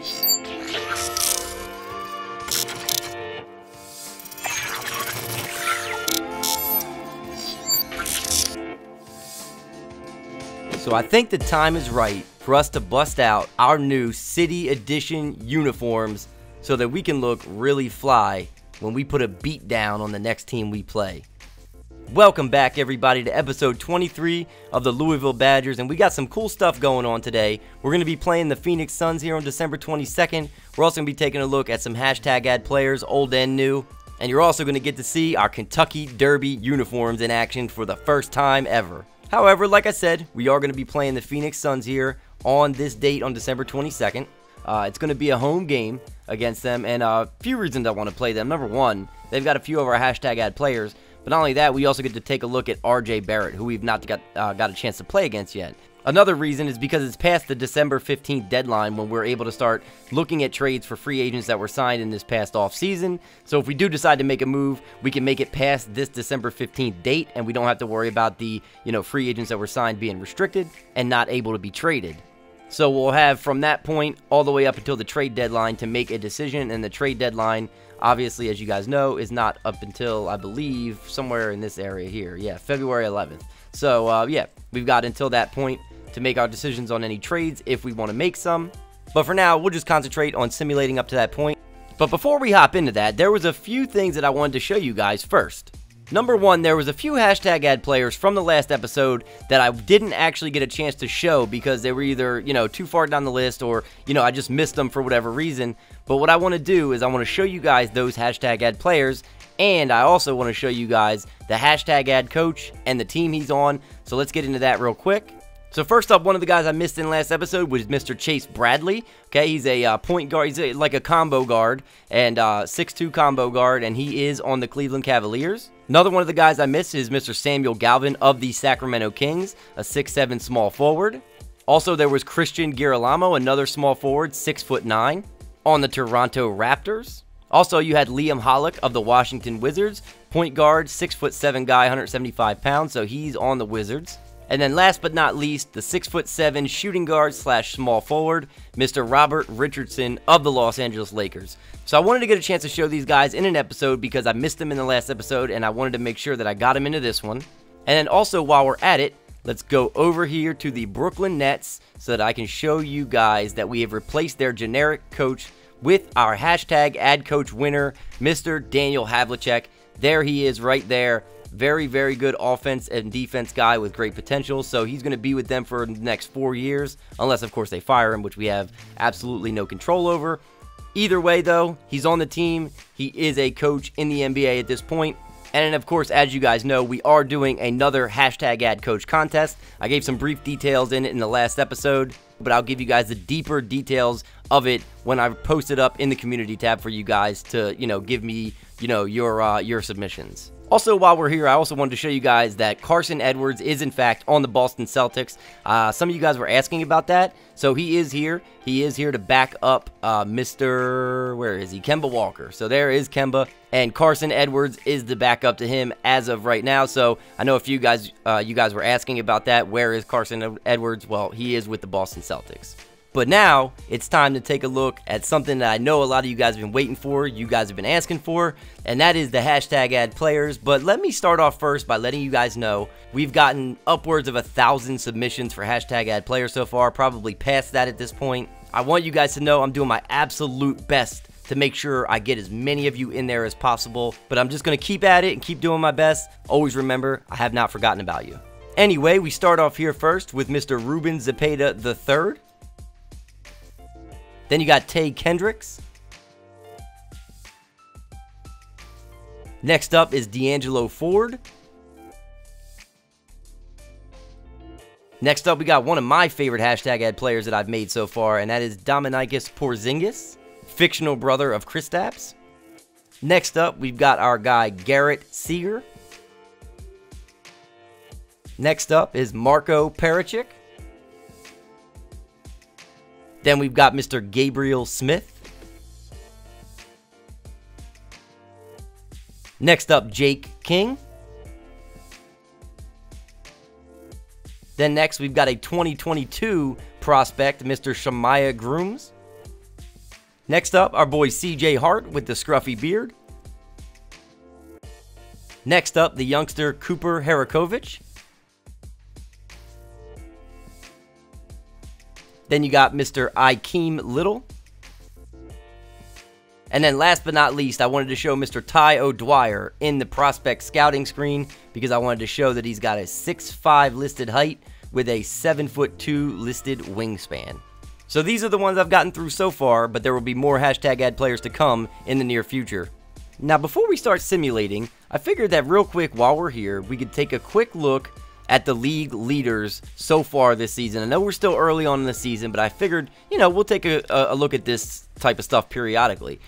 So I think the time is right for us to bust out our new City Edition uniforms so that we can look really fly when we put a beat down on the next team we play. Welcome back, everybody, to episode 23 of the Louisville Badgers, and we got some cool stuff going on today. We're going to be playing the Phoenix Suns here on December 22nd. We're also going to be taking a look at some hashtag ad players, old and new, and you're also going to get to see our Kentucky Derby uniforms in action for the first time ever. However, like I said, we are going to be playing the Phoenix Suns here on this date on December 22nd. It's going to be a home game against them, and a few reasons I want to play them. Number one, they've got a few of our hashtag ad players, but not only that, we also get to take a look at RJ Barrett, who we've not got a chance to play against yet. Another reason is because it's past the December 15th deadline when we're able to start looking at trades for free agents that were signed in this past offseason. So if we do decide to make a move, we can make it past this December 15th date, and we don't have to worry about the free agents that were signed being restricted and not able to be traded. So we'll have from that point all the way up until the trade deadline to make a decision, and the trade deadline, obviously, as you guys know, is not up until, I believe, somewhere in this area here. Yeah, February 11th. So, yeah, we've got until that point to make our decisions on any trades if we want to make some. But for now, we'll just concentrate on simulating up to that point. But before we hop into that, there was a few things that I wanted to show you guys first. Number one, there was a few hashtag ad players from the last episode that I didn't actually get a chance to show because they were either, too far down the list or, I just missed them for whatever reason. But what I want to do is I want to show you guys those hashtag ad players, and I also want to show you guys the hashtag ad coach and the team he's on. So let's get into that real quick. So first up, one of the guys I missed in last episode was Mr. Chase Bradley. Okay, he's a point guard. He's like a combo guard and 6'2" combo guard, and he is on the Cleveland Cavaliers. Another one of the guys I missed is Mr. Samuel Galvin of the Sacramento Kings, a 6'7" small forward. Also, there was Christian Girolamo, another small forward, 6'9", on the Toronto Raptors. Also, you had Liam Hollick of the Washington Wizards, point guard, 6'7" guy, 175 pounds, so he's on the Wizards. And then last but not least, the 6'7" shooting guard / small forward, Mr. Robert Richardson of the Los Angeles Lakers. So I wanted to get a chance to show these guys in an episode because I missed them in the last episode and I wanted to make sure that I got them into this one. And then also while we're at it, let's go over here to the Brooklyn Nets so that I can show you guys that we have replaced their generic coach with our hashtag ad coach winner, Mr. Daniel Havlicek. There he is right there. Very, very good offense and defense guy with great potential. So he's going to be with them for the next 4 years, unless, of course, they fire him, which we have absolutely no control over. Either way, though, he's on the team. He is a coach in the NBA at this point. And, of course, as you guys know, we are doing another hashtag ad coach contest. I gave some brief details in it in the last episode, but I'll give you guys the deeper details of it when I post it up in the community tab for you guys to, give me, your submissions. Also, while we're here, I also wanted to show you guys that Carson Edwards is, in fact, on the Boston Celtics. Some of you guys were asking about that, so he is here. He is here to back up Mr. Where is he? Kemba Walker. So there is Kemba, and Carson Edwards is the backup to him as of right now. So I know a few guys, you guys were asking about that. Where is Carson Edwards? Well, he is with the Boston Celtics. But now, it's time to take a look at something that I know a lot of you guys have been waiting for, you guys have been asking for, and that is the hashtag ad players. But let me start off first by letting you guys know we've gotten upwards of 1,000 submissions for hashtag ad players so far, probably past that at this point. I want you guys to know I'm doing my absolute best to make sure I get as many of you in there as possible, but I'm just going to keep at it and keep doing my best. Always remember, I have not forgotten about you. Anyway, we start off here first with Mr. Ruben Zepeda III. Then you got Tay Kendricks. Next up is D'Angelo Ford. Next up, we got one of my favorite hashtag ad players that I've made so far, and that is Dominicus Porzingis, fictional brother of Kristaps. Next up, we've got our guy Garrett Seeger. Next up is Marco Pericic. Then we've got Mr. Gabriel Smith. Next up, Jake King. Then next, we've got a 2022 prospect, Mr. Shamaya Grooms. Next up, our boy CJ Hart with the scruffy beard. Next up, the youngster Cooper Harakovich. Then you got Mr. Ikeem Little. And then last but not least, I wanted to show Mr. Ty O'Dwyer in the prospect scouting screen because I wanted to show that he's got a 6'5" listed height with a 7'2" listed wingspan. So these are the ones I've gotten through so far, but there will be more hashtag ad players to come in the near future. Now before we start simulating, I figured that real quick while we're here, we could take a quick look at the league leaders so far this season. I know we're still early on in the season, but I figured, you know, we'll take a look at this type of stuff periodically.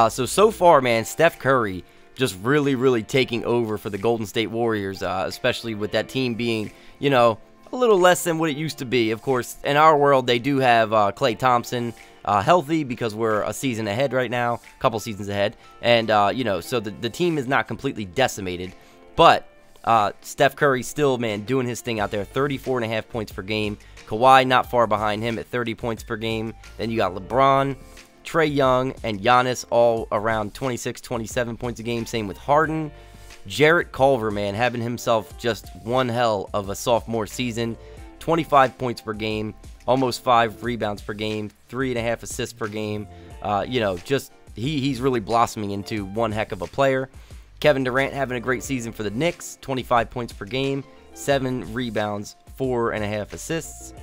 So far, man, Steph Curry just really taking over for the Golden State Warriors, especially with that team being, you know, a little less than what it used to be. Of course, in our world, they do have Klay Thompson healthy because we're a season ahead right now, a couple seasons ahead. And, you know, so the team is not completely decimated. But Steph Curry still, man, doing his thing out there. 34.5 points per game. Kawhi not far behind him at 30 points per game. Then you got LeBron, Trae Young, and Giannis all around 26, 27 points a game. Same with Harden. Jarrett Culver, man, having himself just one hell of a sophomore season. 25 points per game, almost 5 rebounds per game, 3.5 assists per game. You know, just he's really blossoming into one heck of a player. Kevin Durant having a great season for the Knicks, 25 points per game, 7 rebounds, 4.5 assists.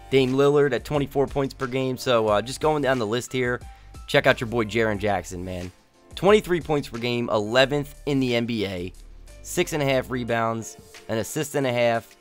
Dame Lillard at 24 points per game. So just going down the list here, check out your boy Jaren Jackson, man. 23 points per game, 11th in the NBA, 6.5 rebounds, an assist and a half.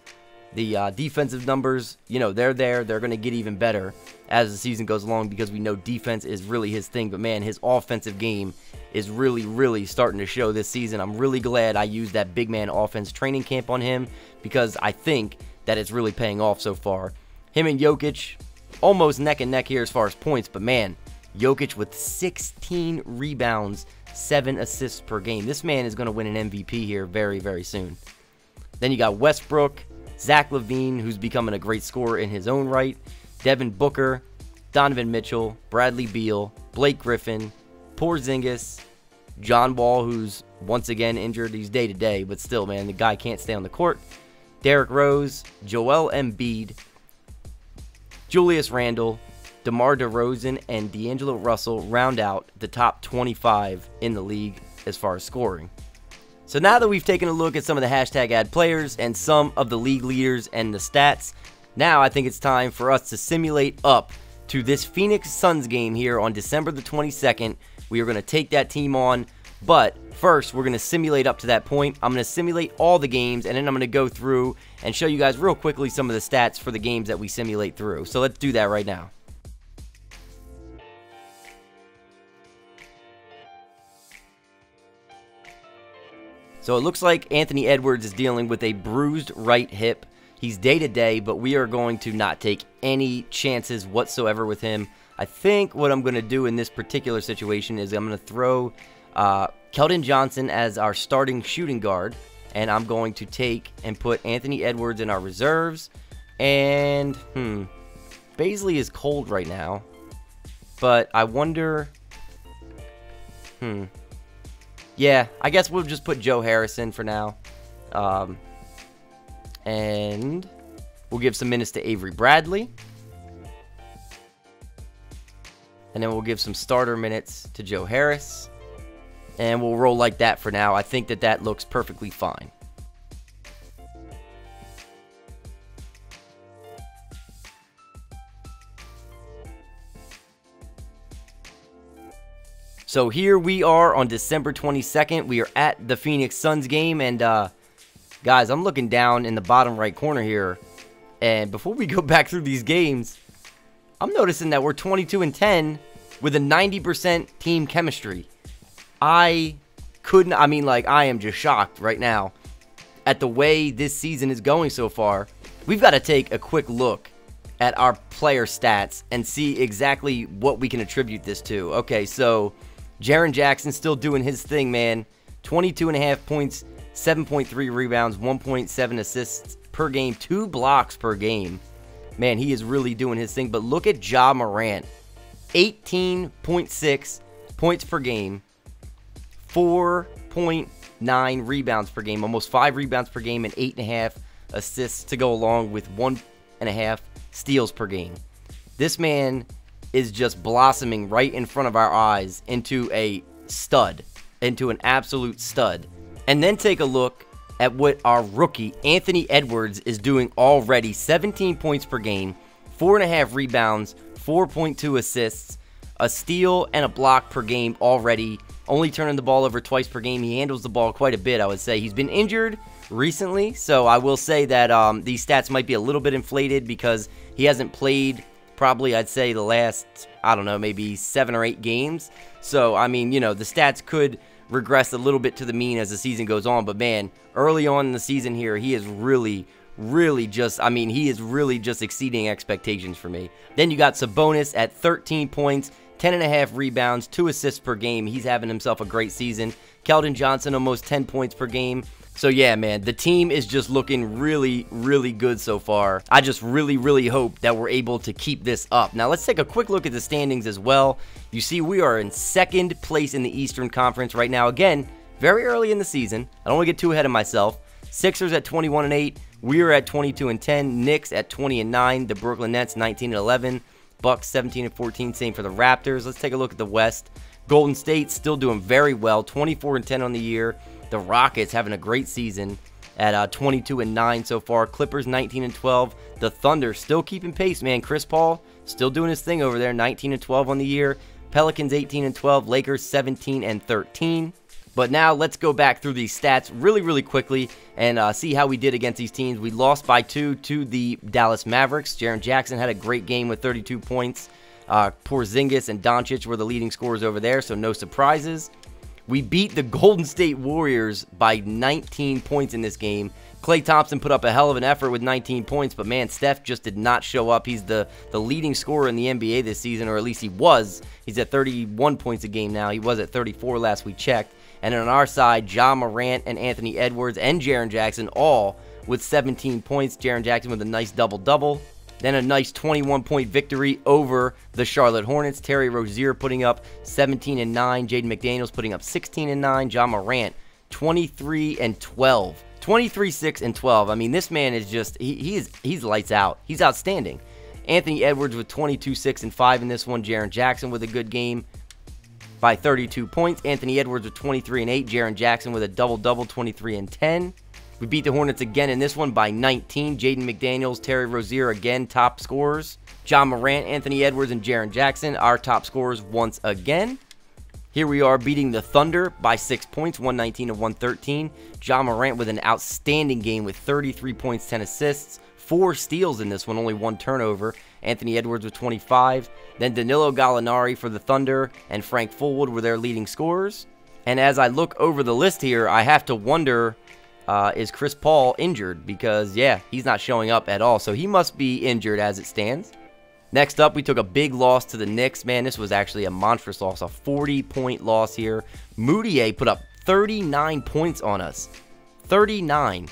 The defensive numbers, you know, they're there. They're going to get even better as the season goes along because we know defense is really his thing. But, man, his offensive game is really starting to show this season. I'm really glad I used that big man offense training camp on him because I think that it's really paying off so far. Him and Jokic, almost neck and neck here as far as points. But, man, Jokic with 16 rebounds, 7 assists per game. This man is going to win an MVP here very soon. Then you got Westbrook, Zach LaVine, who's becoming a great scorer in his own right, Devin Booker, Donovan Mitchell, Bradley Beal, Blake Griffin, Porzingis, John Wall, who's once again injured. He's day-to-day, but still, man, the guy can't stay on the court. Derrick Rose, Joel Embiid, Julius Randle, DeMar DeRozan, and D'Angelo Russell round out the top 25 in the league as far as scoring. So now that we've taken a look at some of the hashtag ad players and some of the league leaders and the stats, now I think it's time for us to simulate up to this Phoenix Suns game here on December the 22nd. We are going to take that team on, but first we're going to simulate up to that point. I'm going to simulate all the games, and then I'm going to go through and show you guys real quickly some of the stats for the games that we simulate through. So let's do that right now. So it looks like Anthony Edwards is dealing with a bruised right hip. He's day-to-day, but we are going to not take any chances whatsoever with him. I think what I'm going to do in this particular situation is I'm going to throw Keldon Johnson as our starting shooting guard, and I'm going to take and put Anthony Edwards in our reserves. And, Baisley is cold right now, but I wonder, yeah, I guess we'll just put Joe Harrison for now. And we'll give some minutes to Avery Bradley. And then we'll give some starter minutes to Joe Harris. And we'll roll like that for now. I think that looks perfectly fine. So here we are on December 22nd. We are at the Phoenix Suns game. And, guys, I'm looking down in the bottom right corner here. And before we go back through these games, I'm noticing that we're 22-10 with a 90% team chemistry. I am just shocked right now at the way this season is going so far. We've got to take a quick look at our player stats and see exactly what we can attribute this to. Okay, so Jaren Jackson still doing his thing, man. 22.5 points, 7.3 rebounds, 1.7 assists per game, 2 blocks per game. Man, he is really doing his thing. But look at Ja Morant. 18.6 points per game, 4.9 rebounds per game, almost 5 rebounds per game, and 8.5 assists to go along with 1.5 steals per game. This man is just blossoming right in front of our eyes into a stud, into an absolute stud. And then take a look at what our rookie, Anthony Edwards, is doing already. 17 points per game, 4.5 rebounds, 4.2 assists, a steal and a block per game already. Only turning the ball over twice per game. He handles the ball quite a bit, I would say. He's been injured recently, so I will say that these stats might be a little bit inflated because he hasn't played probably, I'd say, the last, I don't know, maybe 7 or 8 games. So, I mean, you know, the stats could regress a little bit to the mean as the season goes on, but man, early on in the season here, he is really just, I mean, he is really just exceeding expectations for me. Then you got Sabonis at 13 points, 10.5 rebounds, 2 assists per game. He's having himself a great season. Keldon Johnson almost 10 points per game. So yeah, man, the team is just looking really good so far. I just really hope that we're able to keep this up. Now let's take a quick look at the standings as well. You see we are in 2nd place in the Eastern Conference right now. Again, very early in the season. I don't want to get too ahead of myself. Sixers at 21-8. We are at 22-10. Knicks at 20-9. The Brooklyn Nets 19-11. Bucks 17-14. Same for the Raptors. Let's take a look at the West. Golden State still doing very well. 24-10 on the year. The Rockets having a great season at 22-9 so far. Clippers 19-12. The Thunder still keeping pace, man. Chris Paul still doing his thing over there. 19-12 on the year. Pelicans 18-12. Lakers 17-13. But now let's go back through these stats really quickly and see how we did against these teams. We lost by 2 to the Dallas Mavericks. Jaren Jackson had a great game with 32 points. Porzingis and Doncic were the leading scorers over there, so no surprises. We beat the Golden State Warriors by 19 points in this game. Klay Thompson put up a hell of an effort with 19 points, but man, Steph just did not show up. He's the leading scorer in the NBA this season, or at least he was. He's at 31 points a game now. He was at 34 last we checked. And on our side, Ja Morant and Anthony Edwards and Jaren Jackson all with 17 points. Jaren Jackson with a nice double-double. Then a nice 21-point victory over the Charlotte Hornets. Terry Rozier putting up 17 and 9. Jaden McDaniels putting up 16 and 9. Ja Morant 23 and 12. 23, 6 and 12. I mean, this man is just he's lights out. He's outstanding. Anthony Edwards with 22, 6 and 5 in this one. Jaren Jackson with a good game by 32 points. Anthony Edwards with 23 and 8. Jaren Jackson with a double-double, 23 and 10. We beat the Hornets again in this one by 19. Jaden McDaniels, Terry Rozier again, top scorers. Ja Morant, Anthony Edwards, and Jaren Jackson, our top scorers once again. Here we are beating the Thunder by 6 points, 119 to 113. Ja Morant with an outstanding game with 33 points, 10 assists, 4 steals in this one, only 1 turnover. Anthony Edwards with 25. Then Danilo Gallinari for the Thunder and Frank Fulwood were their leading scorers. And as I look over the list here, I have to wonder, is Chris Paul injured? Because, yeah, he's not showing up at all. So he must be injured as it stands. Next up, we took a big loss to the Knicks. Man, this was actually a monstrous loss, a 40-point loss here. Moutier put up 39 points on us. 39.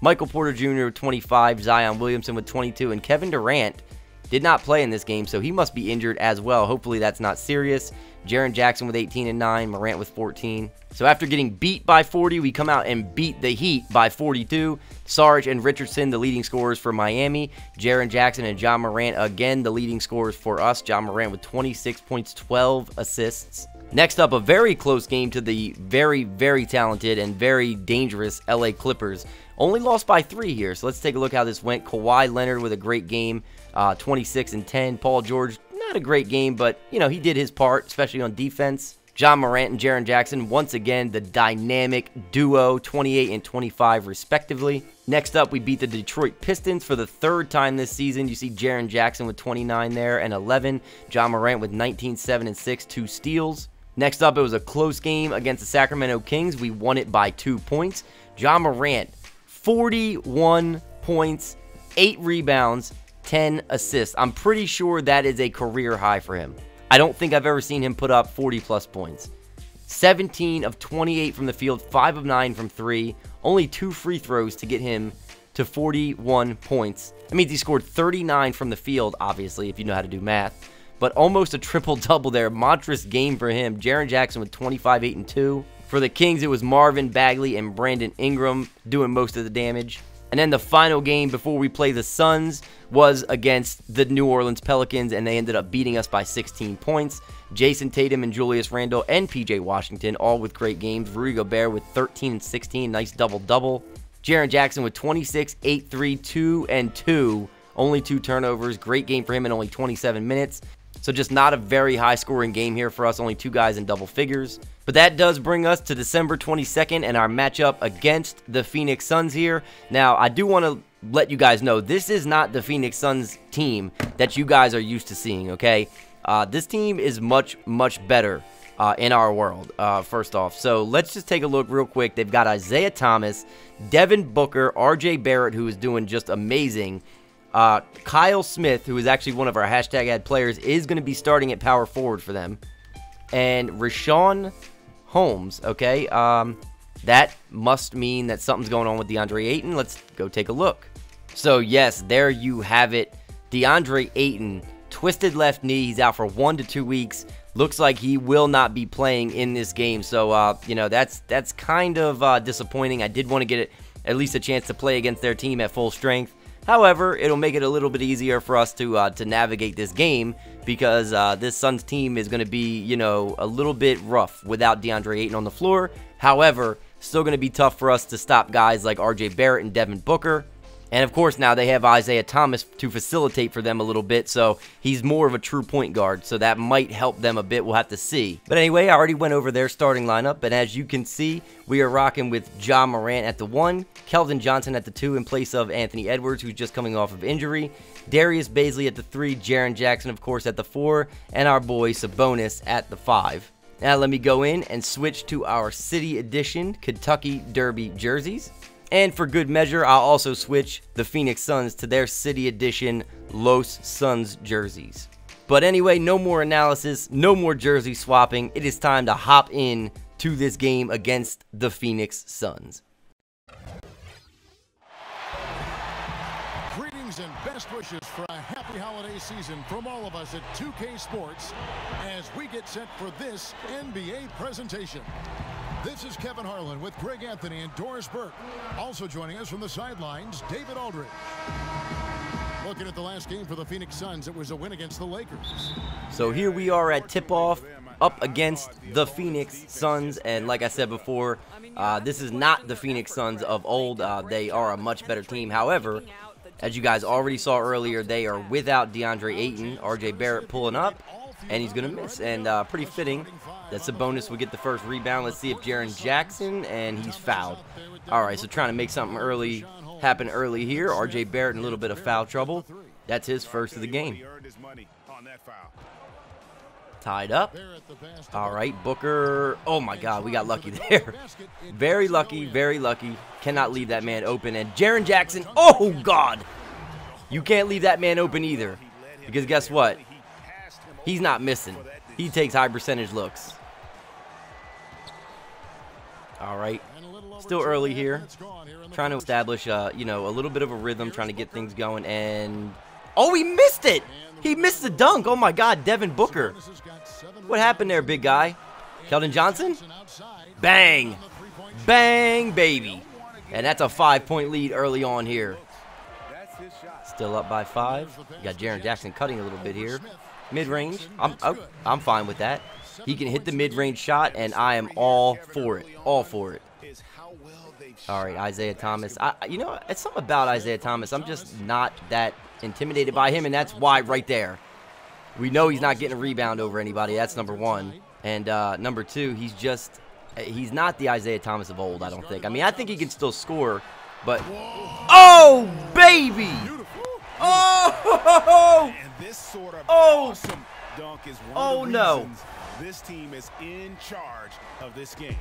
Michael Porter Jr. with 25, Zion Williamson with 22, and Kevin Durant did not play in this game, so he must be injured as well. Hopefully that's not serious. Jaren Jackson with 18 and 9, Morant with 14. So after getting beat by 40, we come out and beat the Heat by 42. Sarge and Richardson, the leading scorers for Miami. Jaren Jackson and Ja Morant, again, the leading scorers for us. Ja Morant with 26 points, 12 assists. Next up, a very close game to the very talented and very dangerous LA Clippers. Only lost by 3 here, so let's take a look how this went. Kawhi Leonard with a great game, 26 and 10. Paul George, not a great game, but, you know, he did his part, especially on defense. Ja Morant and Jaren Jackson, once again, the dynamic duo, 28 and 25 respectively. Next up, we beat the Detroit Pistons for the 3rd time this season. You see Jaren Jackson with 29 there and 11. Ja Morant with 19, 7 and 6, 2 steals. Next up, it was a close game against the Sacramento Kings. We won it by 2 points. Ja Morant, 41 points, 8 rebounds, 10 assists. I'm pretty sure that is a career high for him. I don't think I've ever seen him put up 40-plus points. 17 of 28 from the field, 5 of 9 from 3. Only 2 free throws to get him to 41 points. That means he scored 39 from the field, obviously, if you know how to do math. but almost a triple-double there. Monstrous game for him. Jaren Jackson with 25, 8, and 2. For the Kings, it was Marvin Bagley and Brandon Ingram doing most of the damage. And then the final game before we play the Suns was against the New Orleans Pelicans, and they ended up beating us by 16 points. Jason Tatum and Julius Randle and PJ Washington, all with great games. Rudy Gobert with 13 and 16, nice double-double. Jaren Jackson with 26, 8, 3, 2, and 2. Only 2 turnovers. Great game for him in only 27 minutes. So just not a very high-scoring game here for us. Only 2 guys in double figures. But that does bring us to December 22nd and our matchup against the Phoenix Suns here. Now, I do want to let you guys know, this is not the Phoenix Suns team that you guys are used to seeing, okay? This team is much, much better in our world, first off. So let's just take a look real quick. They've got Isaiah Thomas, Devin Booker, RJ Barrett, who is doing just amazing. Kyle Smith, who is actually one of our hashtag ad players, is going to be starting at power forward for them. And Richaun Holmes, okay? That must mean that something's going on with DeAndre Ayton. Let's go take a look. So, yes, there you have it. DeAndre Ayton, twisted left knee. He's out for 1 to 2 weeks. Looks like he will not be playing in this game. So, you know, that's kind of disappointing. I did want to get at least a chance to play against their team at full strength. However, it'll make it a little bit easier for us to navigate this game because this Suns team is going to be, you know, a little bit rough without DeAndre Ayton on the floor. However, still going to be tough for us to stop guys like RJ Barrett and Devin Booker. And, of course, now they have Isaiah Thomas to facilitate for them a little bit, so he's more of a true point guard, so that might help them a bit. We'll have to see. But anyway, I already went over their starting lineup, and as you can see, we are rocking with Ja Morant at the 1, Keldon Johnson at the 2 in place of Anthony Edwards, who's just coming off of injury, Darius Bazley at the 3, Jaren Jackson, of course, at the 4, and our boy Sabonis at the 5. Now let me go in and switch to our City Edition Kentucky Derby jerseys. And for good measure, I'll also switch the Phoenix Suns to their City Edition Los Suns jerseys. But anyway, no more analysis, no more jersey swapping. It is time to hop in to this game against the Phoenix Suns. Greetings and best wishes for a happy holiday season from all of us at 2K Sports as we get set for this NBA presentation. This is Kevin Harlan with Greg Anthony and Doris Burke. Also joining us from the sidelines, David Aldridge. Looking at the last game for the Phoenix Suns, it was a win against the Lakers. So here we are at tip-off, up against the Phoenix Suns. And like I said before, this is not the Phoenix Suns of old. They are a much better team. However, as you guys already saw earlier, they are without DeAndre Ayton. RJ Barrett pulling up, and he's going to miss. And pretty fitting that Sabonis would get the first rebound. Let's see if Jaren Jackson, and he's fouled. All right, so trying to make something happen early here. RJ Barrett in a little bit of foul trouble. That's his first of the game. Tied up. All right, Booker. Oh, my God, we got lucky there. Very lucky, very lucky. Cannot leave that man open. And Jaren Jackson, oh, God. You can't leave that man open either. Because guess what? He's not missing. He takes high percentage looks. All right. Still early here. Trying to establish, you know, a little bit of a rhythm, trying to get things going. And, oh, he missed it. He missed the dunk. Oh, my God, Devin Booker. What happened there, big guy? Keldon Johnson? Bang. Bang, baby. And that's a 5-point lead early on here. Still up by 5. You got Jaren Jackson cutting a little bit here. Mid-range. I'm fine with that. He can hit the mid-range shot, and I am all for it. All for it. All right, Isaiah Thomas. You know, it's something about Isaiah Thomas. I'm just not that intimidated by him, and that's why right there. We know he's not getting a rebound over anybody. That's number 1. And number 2, he's not the Isaiah Thomas of old, I don't think. I mean, I think he can still score, but... Oh, baby! Oh! And this sort of Oh! awesome dunk is one Oh, of the no. reasons this team is in charge of this game.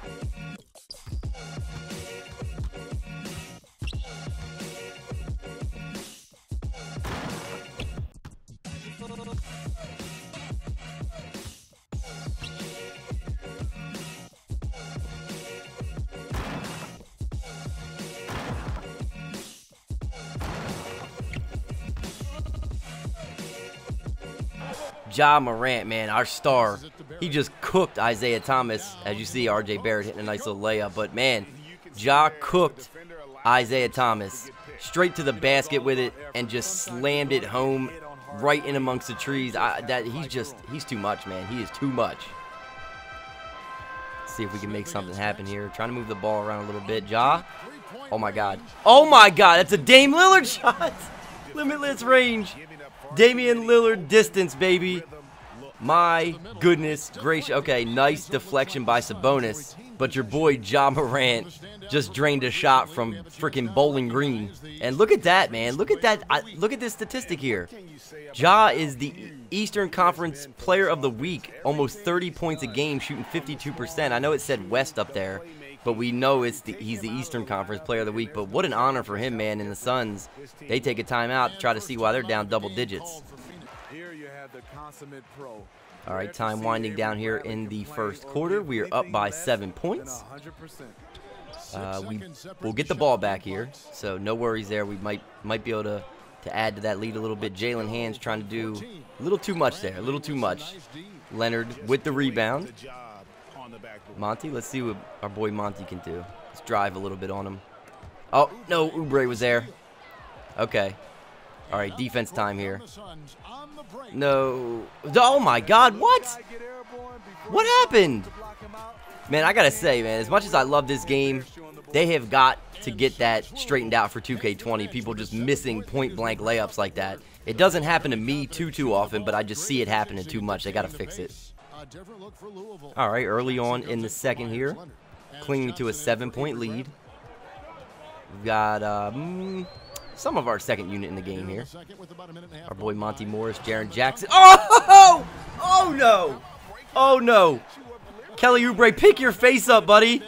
Ja Morant, man, our star. He just cooked Isaiah Thomas. As you see, RJ Barrett hitting a nice little layup. But, man, Ja cooked Isaiah Thomas straight to the basket with it and just slammed it home right in amongst the trees. He's too much, man. He is too much. Let's see if we can make something happen here. Trying to move the ball around a little bit. Ja. Oh, my God. Oh, my God. That's a Dame Lillard shot. Limitless range. Damian Lillard distance, baby. My goodness gracious. Okay, nice deflection by Sabonis. But your boy Ja Morant just drained a shot from freaking Bowling Green. And look at that, man. Look at that. Look at this statistic here. Ja is the Eastern Conference Player of the Week. Almost 30 points a game, shooting 52%. I know it said West up there, but we know he's the Eastern Conference Player of the Week. But what an honor for him, man. And the Suns, they take a timeout to try to see why they're down double digits. All right, time winding down here in the first quarter. We are up by 7 points. We'll get the ball back here, so no worries there. We might be able to add to that lead a little bit. Jalen Hands trying to do a little too much there, a little too much. Leonard with the rebound. Monty, let's see what our boy Monty can do. Let's drive a little bit on him. Oh, no, Oubre was there. Okay. All right, defense time here. No. Oh, my God. What? What happened? Man, I got to say, man, as much as I love this game, they have got to get that straightened out for 2K20. People just missing point-blank layups like that. It doesn't happen to me too often, but I just see it happening too much. They got to fix it. All right, early on in the second here, clinging to a 7-point lead. We've got some of our second unit in the game here. Our boy Monty Morris, Jaren Jackson. Oh! Oh, no! Oh, no! Kelly Oubre, pick your face up, buddy.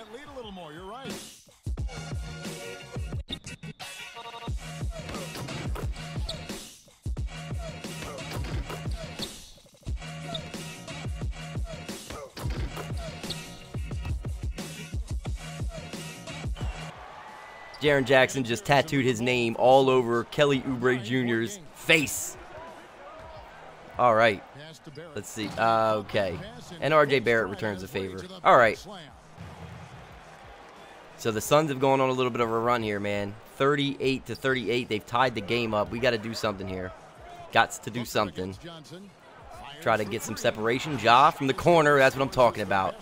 Jaren Jackson just tattooed his name all over Kelly Oubre Jr.'s face. All right. Let's see. Okay. And RJ Barrett returns the favor. All right. So the Suns have gone on a little bit of a run here, man. 38-38. They've tied the game up. We got to do something here. Got to do something. Try to get some separation. Ja from the corner. That's what I'm talking about.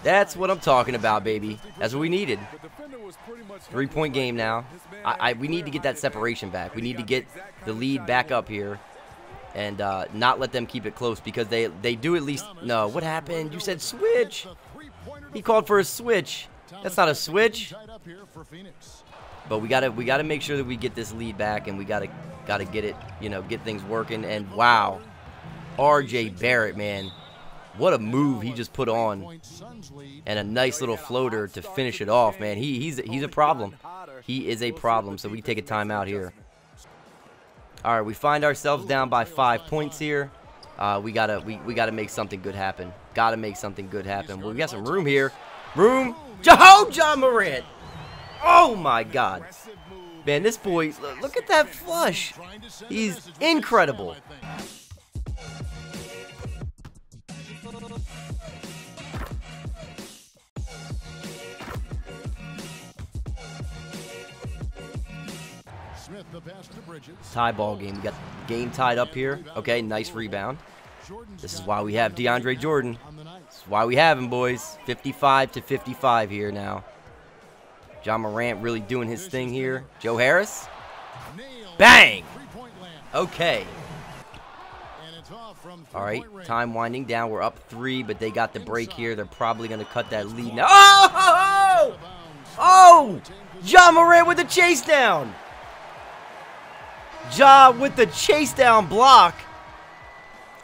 That's what I'm talking about, baby. That's what we needed. 3-point game now. We need to get that separation back. We need to get the lead back up here and not let them keep it close because they do at least. No, what happened? You said switch. He called for a switch. That's not a switch. But we gotta make sure that we get this lead back, and we gotta get it, get things working. And wow, RJ Barrett, man, what a move he just put on, and a nice little floater to finish it off, man. He's a problem. He is a problem. So we take a timeout here. All right, we find ourselves down by 5 points here. We gotta make something good happen. Gotta make something good happen. Well, we got some room here. Room. Ja Morant. Oh my God, man, this boy. Look at that flush. He's incredible. Tie ball game. We got the game tied up here. Okay, nice rebound. This is why we have DeAndre Jordan. This is why we have him, boys. 55-55 here now. Ja Morant really doing his thing here. Joe Harris. Bang! Okay. All right, time winding down. We're up 3, but they got the break here. They're probably going to cut that lead now. Oh! Oh! Ja Morant with the chase down. Ja with the chase down block.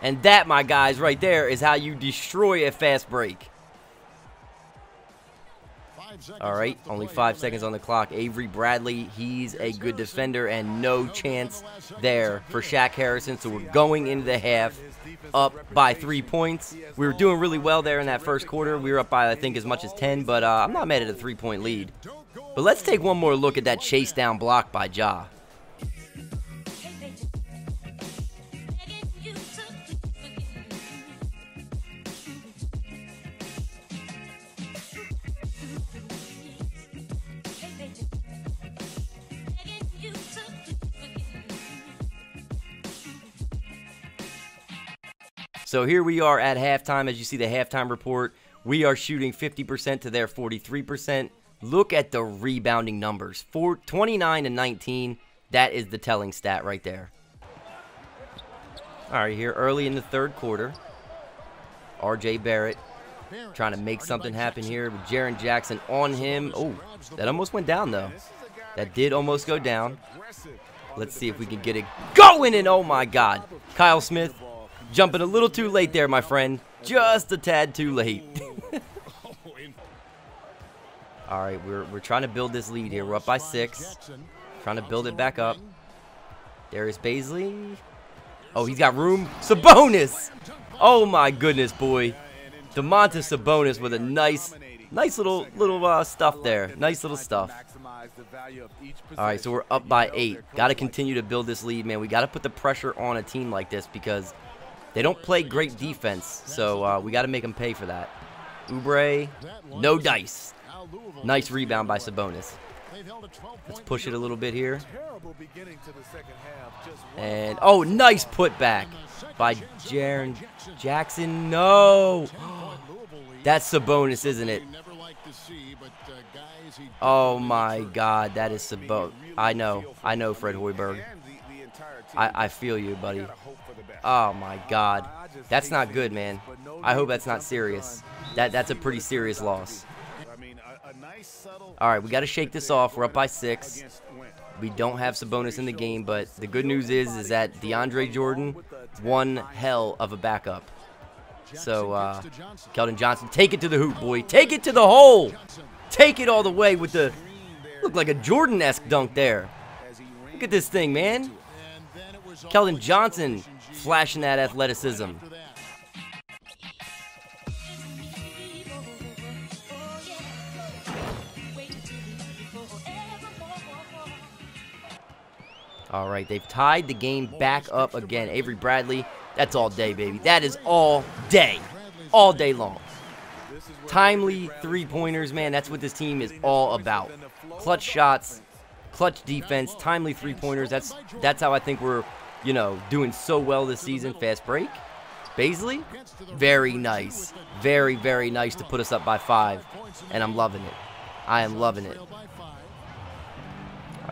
And that, my guys, right there is how you destroy a fast break. All right, only 5 seconds on the clock. Avery Bradley, he's a good defender, and no chance there for Shaq Harrison. So we're going into the half up by 3 points. We were doing really well there in that first quarter. We were up by, I think, as much as 10, but I'm not mad at a 3-point lead. But let's take one more look at that chase down block by Ja. So here we are at halftime. As you see the halftime report, we are shooting 50% to their 43%. Look at the rebounding numbers. 29 and 19. That is the telling stat right there. All right, here early in the third quarter, R.J. Barrett trying to make something happen here with Jaren Jackson on him. Oh, that almost went down, though. That did almost go down. Let's see if we can get it going, and oh, my God. Kyle Smith jumping a little too late there, my friend. Just a tad too late. All right, we're trying to build this lead here. We're up by 6. Trying to build it back up. Darius Baisley. Oh, he's got room. Sabonis. Oh, my goodness, boy. Domantas Sabonis with a nice little stuff there. Nice little stuff. All right, so we're up by 8. Got to continue to build this lead, man. We got to put the pressure on a team like this because they don't play great defense. So we got to make them pay for that. Oubre, no dice. Nice rebound by Sabonis. Let's push it a little bit here. And, oh, nice putback by Jaren Jackson. No. That's Sabonis, isn't it? Oh, my God. That is Sabonis. I know, Fred Hoiberg. I feel you, buddy. Oh, my God. That's not good, man. I hope that's not serious. That's a pretty serious loss. All right, we got to shake this off. We're up by 6. We don't have Sabonis in the game, but the good news is that DeAndre Jordan, one hell of a backup. So, Keldon Johnson, take it to the hoop, boy. Take it to the hole. Take it all the way with the, look like a Jordan-esque dunk there. Look at this thing, man. Keldon Johnson flashing that athleticism. All right, they've tied the game back up again. Avery Bradley, that's all day, baby. That is all day long. Timely three-pointers, man, that's what this team is all about. Clutch shots, clutch defense, timely three-pointers. That's how I think we're, you know, doing so well this season. Fast break. Baisley, very nice. Very, very nice to put us up by 5, and I'm loving it. I am loving it. All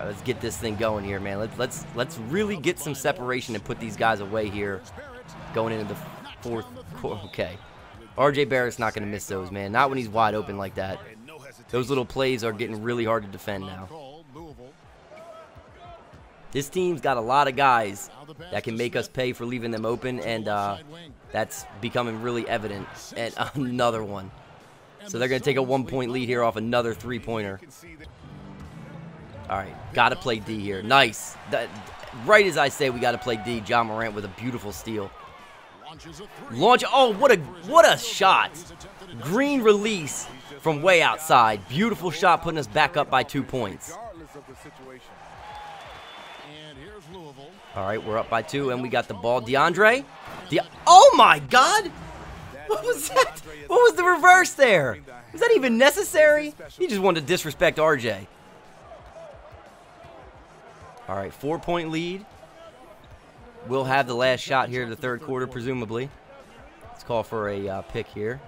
right, let's get this thing going here, man. Let's really get some separation and put these guys away here going into the fourth quarter. Okay. R.J. Barrett's not going to miss those, man. Not when he's wide open like that. Those little plays are getting really hard to defend now. This team's got a lot of guys that can make us pay for leaving them open, and that's becoming really evident. And another one. So they're going to take a 1-point lead here off another three-pointer. All right, got to play D here. Nice. Right as I say, we got to play D. John Morant with a beautiful steal. Launch. Oh, what a shot. Green release from way outside. Beautiful shot, putting us back up by 2 points. All right, we're up by 2, and we got the ball. DeAndre. Oh, my God. What was that? What was the reverse there? Was that even necessary? He just wanted to disrespect RJ. All right, 4-point lead. We'll have the last shot here in the third quarter, presumably. Let's call for a pick here.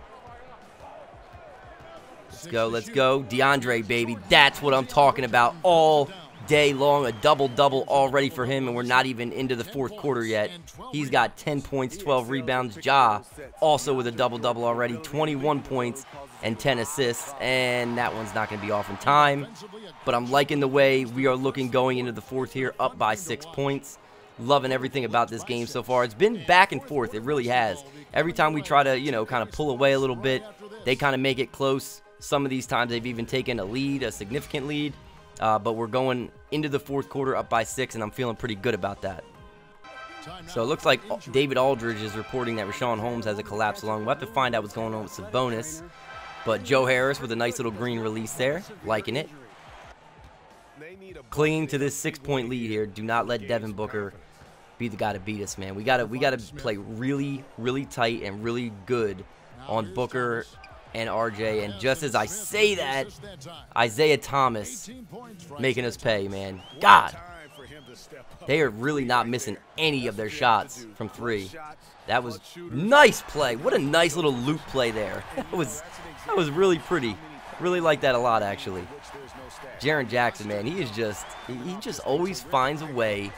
Let's go, let's go. DeAndre, baby. That's what I'm talking about all day long. A double-double already for him, and we're not even into the fourth quarter yet. He's got 10 points, 12 rebounds. Ja also with a double-double already. 21 points and 10 assists, and that one's not going to be off in time. But I'm liking the way we are looking going into the fourth here, up by 6 points. Loving everything about this game so far. It's been back and forth. It really has. Every time we try to, you know, kind of pull away a little bit, they kind of make it close. Some of these times they've even taken a lead, a significant lead. But we're going into the fourth quarter up by 6, and I'm feeling pretty good about that. So it looks like David Aldridge is reporting that Rashawn Holmes has a collapse along. We'll have to find out what's going on with Sabonis. But Joe Harris with a nice little green release there. Liking it. Clinging to this 6-point lead here. Do not let Devin Booker be the guy to beat us, man. We gotta play really, really tight and really good on Booker and RJ. And just as I say that, Isaiah Thomas making us pay, man. God, They are really not missing any of their shots from 3. That was nice play. What a nice little loop play there. That was really pretty. Really like that a lot, actually. Jaren Jackson, man, he just always finds a way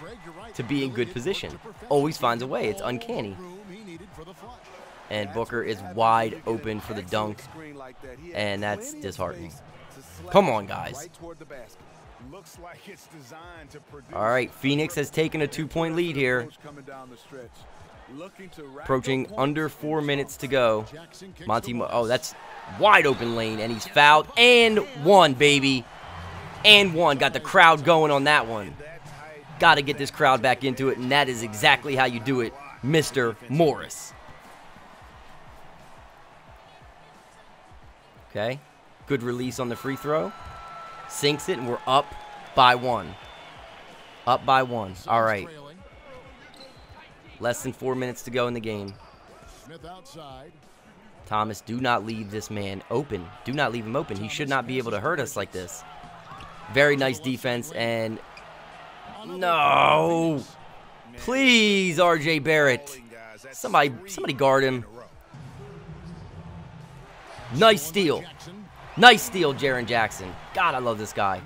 to be in good position. Always finds a way. It's uncanny. And Booker is wide open for the dunk, and that's disheartening. Come on, guys. All right, Phoenix has taken a 2-point lead here. Approaching under 4 minutes to go. Oh, that's wide open lane, and he's fouled. And one, baby. And one. Got the crowd going on that one. Got to get this crowd back into it, and that is exactly how you do it, Mr. Morris. Okay. Good release on the free throw. Sinks it, and we're up by 1. Up by 1. All right. Less than 4 minutes to go in the game. Thomas, do not leave this man open. Do not leave him open. He should not be able to hurt us like this. Very nice defense, and no. Please, RJ Barrett. Somebody guard him. Nice steal. Nice steal, Jaren Jackson. God, I love this guy.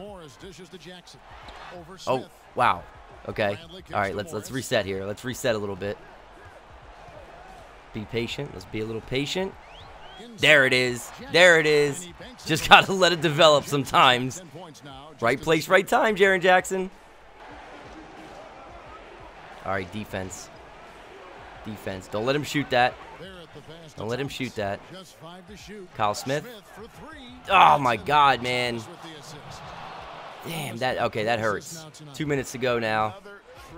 Oh, wow. Okay. All right, let's reset here. Let's reset a little bit. Be patient. Let's be a little patient. There it is. There it is. Just got to let it develop sometimes. Right place, right time, Jaren Jackson. All right, defense. Defense. Don't let him shoot that. Don't let him shoot that. Kyle Smith. Oh, my God, man. Damn, okay, that hurts. 2 minutes to go now.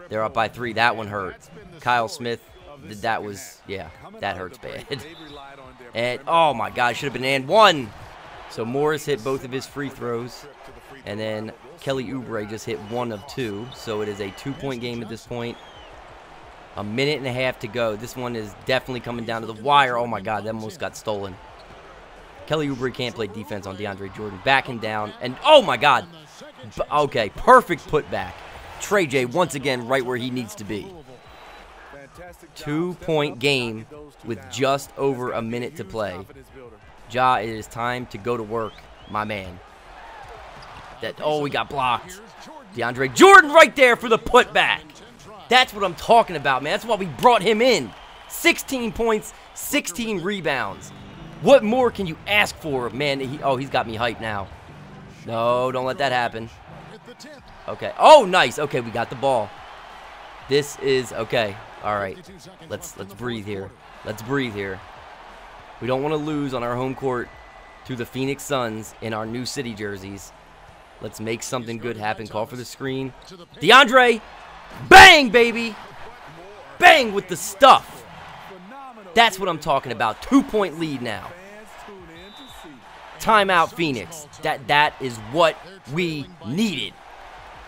They're up by 3. That one hurt. Kyle Smith, that was, yeah, that hurts bad. And, oh, my God, should have been and 1. So Morris hit both of his free throws. And then Kelly Oubre just hit 1 of 2. So it is a 2-point game at this point. A minute and a half to go. This one is definitely coming down to the wire. Oh, my God, that almost got stolen. Kelly Oubre can't play defense on DeAndre Jordan. Backing down. And, oh, my God. Okay, perfect putback. Trey J, once again, right where he needs to be. 2-point game with just over a minute to play. Ja, it is time to go to work, my man. Oh, we got blocked. DeAndre Jordan right there for the putback. That's what I'm talking about, man. That's why we brought him in. 16 points, 16 rebounds. What more can you ask for, man? He's got me hyped now. No, don't let that happen. Okay. Oh, nice. Okay, we got the ball. This is okay. All right. Let's breathe here. Let's breathe here. We don't want to lose on our home court to the Phoenix Suns in our new city jerseys. Let's make something good happen. Call for the screen. DeAndre. Bang, baby. Bang with the stuff. That's what I'm talking about. 2-point lead now. Timeout, Phoenix. That is what we needed.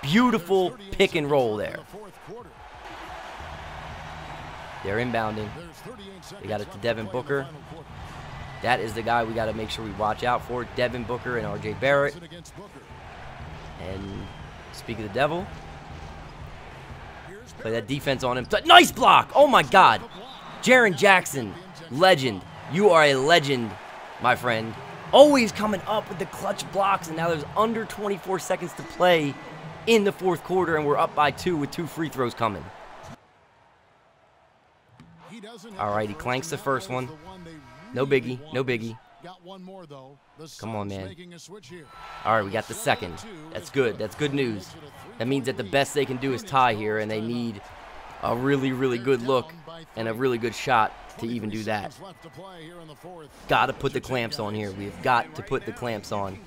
Beautiful pick and roll there. They're inbounding. They got it to Devin Booker. That is the guy we got to make sure we watch out for. Devin Booker and RJ Barrett. And speak of the devil. Play that defense on him. Nice block. Oh, my God. Jaren Jackson, legend. You are a legend, my friend. Always coming up with the clutch blocks, and now there's under 24 seconds to play in the fourth quarter, and we're up by 2 with 2 free throws coming. All right, he clanks the first one. No biggie, no biggie. Come on, man. All right, we got the second. That's good. That's good news. That means that the best they can do is tie here, and they need a really, really good look and a really good shot to even do that. Got to put the clamps on here. We've got to put the clamps on.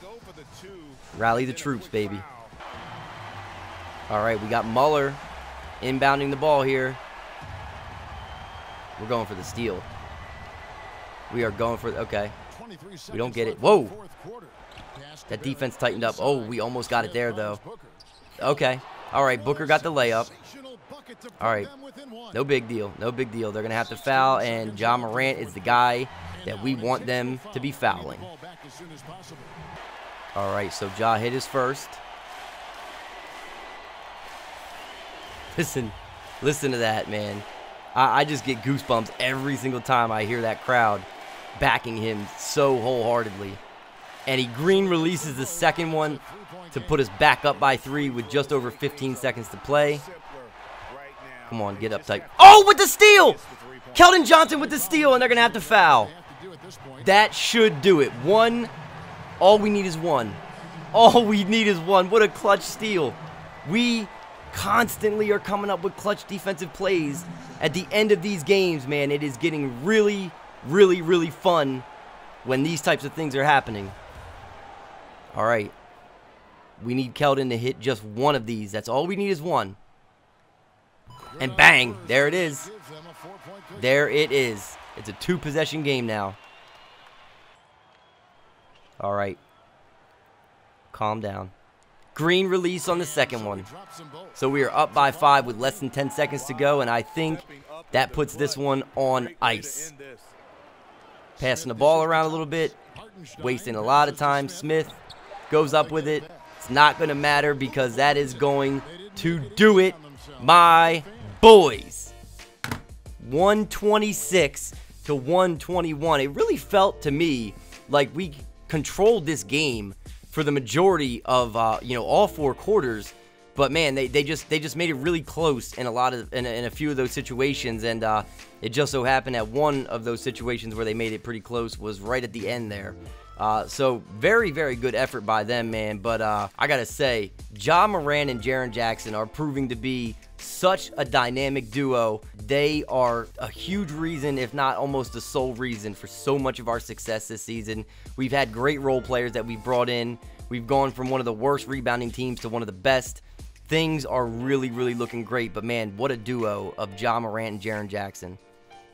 Rally the troops, baby. All right, we got Muller inbounding the ball here. We're going for the steal. We are going for, okay. We don't get it. Whoa. That defense tightened up. Oh, we almost got it there, though. Okay. All right, Booker got the layup. All right. No big deal. No big deal. They're going to have to foul, and Ja Morant is the guy that we want them to be fouling. All right, so Ja hit his first. Listen to that, man. I just get goosebumps every single time I hear that crowd backing him so wholeheartedly. And he green releases the second one to put us back up by 3 with just over 15 seconds to play. Come on, get up tight. Oh, with the steal! Keldon Johnson with the steal, and they're going to have to foul. That should do it. One. All we need is one. All we need is one. What a clutch steal. We constantly are coming up with clutch defensive plays at the end of these games, man. It is getting really, really, really fun when these types of things are happening. All right. We need Keldon to hit just one of these. That's all we need is one. And bang, there it is. There it is. It's a 2-possession game now. All right. Calm down. Green release on the second one. So we are up by 5 with less than 10 seconds to go, and I think that puts this one on ice. Passing the ball around a little bit, wasting a lot of time. Smith goes up with it. It's not going to matter because that is going to do it, my boys. 126 to 121. It really felt to me like we controlled this game for the majority of all 4 quarters, but man, they just made it really close in a few of those situations, and it just so happened that one of those situations where they made it pretty close was right at the end there. So very, very good effort by them, man. But I gotta say, Ja Morant and Jaren Jackson are proving to be such a dynamic duo. They are a huge reason, if not almost the sole reason, for so much of our success this season. We've had great role players that we've brought in. We've gone from one of the worst rebounding teams to one of the best. Things are really, really looking great. But man, what a duo of Ja Morant and Jaren Jackson.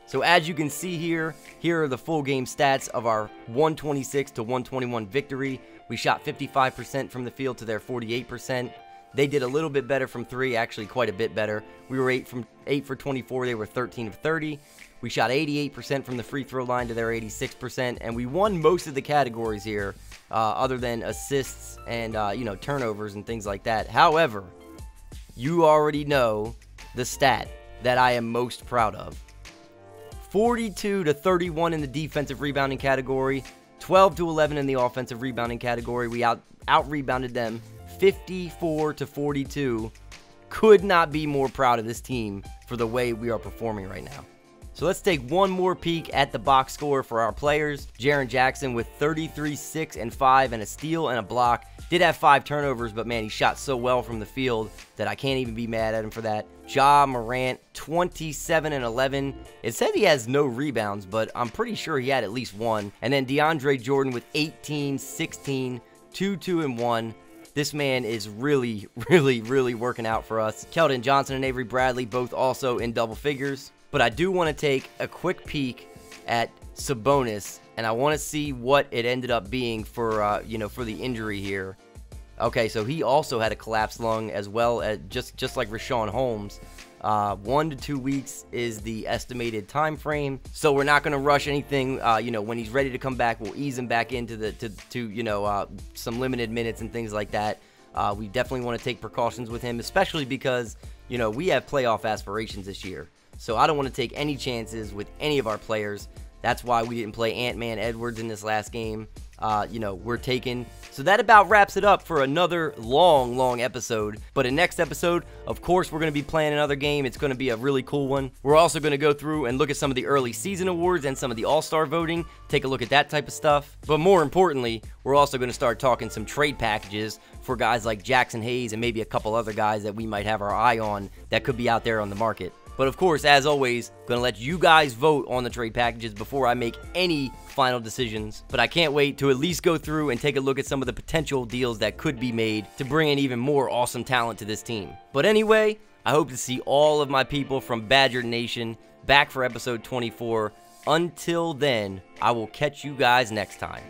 So as you can see here are the full game stats of our 126 to 121 victory. We shot 55% from the field to their 48%. They did a little bit better from 3, actually quite a bit better. We were 8 for 24, they were 13 of 30. We shot 88% from the free throw line to their 86%, and we won most of the categories here, other than assists and turnovers and things like that. However, you already know the stat that I am most proud of. 42 to 31 in the defensive rebounding category, 12 to 11 in the offensive rebounding category. We out-rebounded them 54 to 42. Could not be more proud of this team for the way we are performing right now. So let's take one more peek at the box score for our players. Jaren Jackson with 33, 6, and 5, and a steal and a block. Did have 5 turnovers, but man, he shot so well from the field that I can't even be mad at him for that. Ja Morant, 27 and 11. It said he has no rebounds, but I'm pretty sure he had at least 1. And then DeAndre Jordan with 18, 16, 2, 2, and 1. This man is really, really, really working out for us. Keldon Johnson and Avery Bradley both also in double figures. But I do want to take a quick peek at Sabonis, and I want to see what it ended up being for for the injury here. Okay, so he also had a collapsed lung as well, as just like Richaun Holmes. 1 to 2 weeks is the estimated time frame, so we're not going to rush anything. When he's ready to come back, we'll ease him back into some limited minutes and things like that. We definitely want to take precautions with him, especially because we have playoff aspirations this year. So I don't want to take any chances with any of our players. That's why we didn't play Ant-Man Edwards in this last game. We're taking. So that about wraps it up for another long episode. But in next episode, of course, we're going to be playing another game. It's going to be a really cool one. We're also going to go through and look at some of the early season awards and some of the all-star voting. Take a look at that type of stuff. But more importantly, we're also going to start talking some trade packages for guys like Jackson Hayes and maybe a couple other guys that we might have our eye on that could be out there on the market. But of course, as always, going to let you guys vote on the trade packages before I make any final decisions. But I can't wait to at least go through and take a look at some of the potential deals that could be made to bring in even more awesome talent to this team. But anyway, I hope to see all of my people from Badger Nation back for episode 24. Until then, I will catch you guys next time.